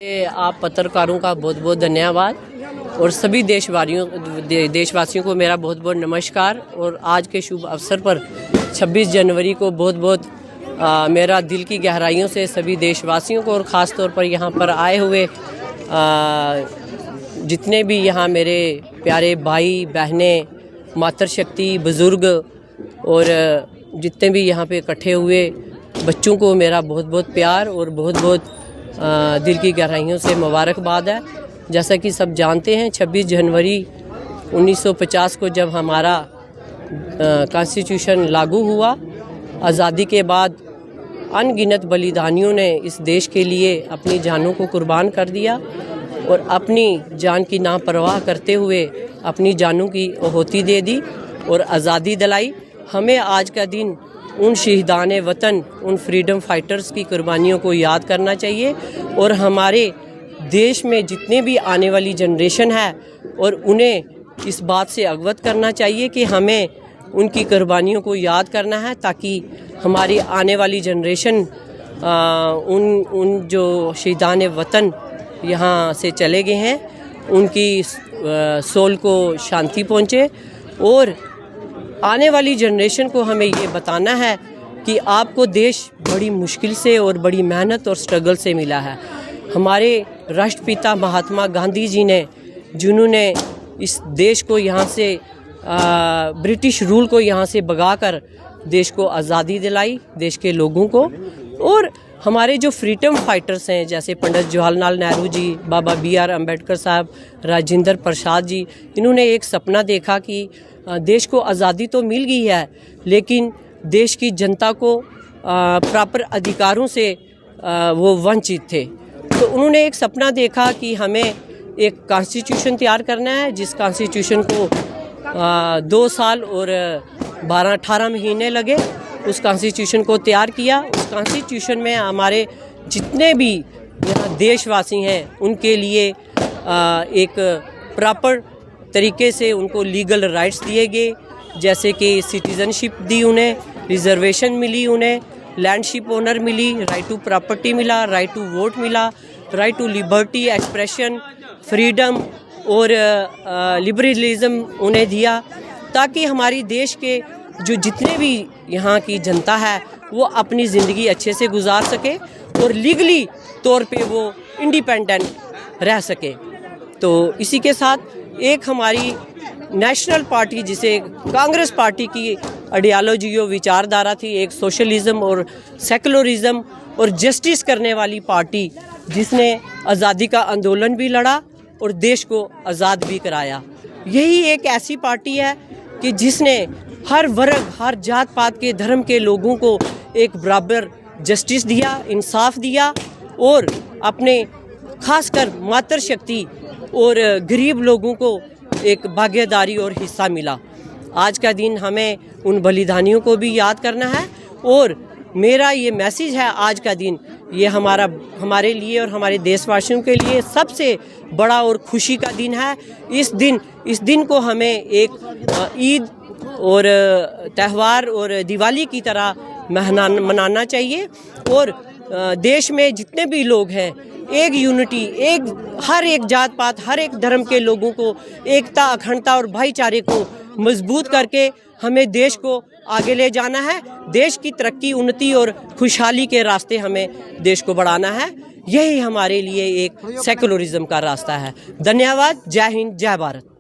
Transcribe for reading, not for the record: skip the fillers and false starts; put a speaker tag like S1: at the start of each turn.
S1: आप पत्रकारों का बहुत बहुत धन्यवाद और सभी देशवासियों को मेरा बहुत बहुत नमस्कार। और आज के शुभ अवसर पर 26 जनवरी को बहुत बहुत मेरा दिल की गहराइयों से सभी देशवासियों को और ख़ास तौर पर यहाँ पर आए हुए जितने भी यहाँ मेरे प्यारे भाई बहनें, मातृशक्ति, बुज़ुर्ग और जितने भी यहाँ पे इकट्ठे हुए बच्चों को मेरा बहुत बहुत प्यार और बहुत बहुत दिल की गहराइयों से मुबारकबाद है। जैसा कि सब जानते हैं 26 जनवरी 1950 को जब हमारा कॉन्स्टिट्यूशन लागू हुआ, आज़ादी के बाद अनगिनत बलिदानियों ने इस देश के लिए अपनी जानों को कुर्बान कर दिया और अपनी जान की नापरवाह करते हुए अपनी जानों की आहुति दे दी और आज़ादी दिलाई। हमें आज का दिन उन शहीदाने वतन, उन फ्रीडम फाइटर्स की कुर्बानियों को याद करना चाहिए और हमारे देश में जितने भी आने वाली जनरेशन है और उन्हें इस बात से अवगत करना चाहिए कि हमें उनकी कुर्बानियों को याद करना है, ताकि हमारी आने वाली जनरेशन उन जो शहीदाने वतन यहाँ से चले गए हैं उनकी सोल को शांति पहुँचे। और आने वाली जनरेशन को हमें ये बताना है कि आपको देश बड़ी मुश्किल से और बड़ी मेहनत और स्ट्रगल से मिला है। हमारे राष्ट्रपिता महात्मा गांधी जी ने, जिन्होंने इस देश को यहाँ से ब्रिटिश रूल को यहाँ से भगाकर देश को आज़ादी दिलाई, देश के लोगों को। और हमारे जो फ्रीडम फाइटर्स हैं जैसे पंडित जवाहरलाल नेहरू जी, बाबा BR अम्बेडकर साहब, राजेंद्र प्रसाद जी, इन्होंने एक सपना देखा कि देश को आज़ादी तो मिल गई है लेकिन देश की जनता को प्रॉपर अधिकारों से वो वंचित थे। तो उन्होंने एक सपना देखा कि हमें एक कॉन्स्टिट्यूशन तैयार करना है, जिस कॉन्स्टिट्यूशन को 2 साल और 12-18 महीने लगे। उस कॉन्स्टिट्यूशन को तैयार किया। उस कॉन्स्टिट्यूशन में हमारे जितने भी यहाँ देशवासी हैं उनके लिए एक प्रॉपर तरीके से उनको लीगल राइट्स दिए गए, जैसे कि सिटीज़नशिप दी उन्हें, रिजर्वेशन मिली उन्हें, लैंडशिप ओनर मिली, राइट टू प्रॉपर्टी मिला, राइट टू वोट मिला, right to liberty, expression, freedom और लिबरलिज्म उन्हें दिया, ताकि हमारी देश के जो जितने भी यहाँ की जनता है वो अपनी ज़िंदगी अच्छे से गुजार सके और लीगली तौर पे वो इंडिपेंडेंट रह सके। तो इसी के साथ एक हमारी नेशनल पार्टी, जिसे कांग्रेस पार्टी की आइडियोलॉजी और विचारधारा थी, एक सोशलिज्म और सेकुलरिज्म और जस्टिस करने वाली पार्टी, जिसने आज़ादी का आंदोलन भी लड़ा और देश को आज़ाद भी कराया। यही एक ऐसी पार्टी है कि जिसने हर वर्ग, हर जात पात के धर्म के लोगों को एक बराबर जस्टिस दिया, इंसाफ दिया और अपने खासकर मातृशक्ति और गरीब लोगों को एक भागीदारी और हिस्सा मिला। आज का दिन हमें उन बलिदानियों को भी याद करना है और मेरा ये मैसेज है, आज का दिन ये हमारे लिए और हमारे देशवासियों के लिए सबसे बड़ा और खुशी का दिन है। इस दिन को हमें एक ईद और त्यौहार और दिवाली की तरह मनाना चाहिए और देश में जितने भी लोग हैं एक यूनिटी, हर एक जात पात, हर एक धर्म के लोगों को एकता, अखंडता और भाईचारे को मजबूत करके हमें देश को आगे ले जाना है। देश की तरक्की, उन्नति और खुशहाली के रास्ते हमें देश को बढ़ाना है। यही हमारे लिए एक सेकुलरिज्म का रास्ता है। धन्यवाद। जय हिंद, जय भारत।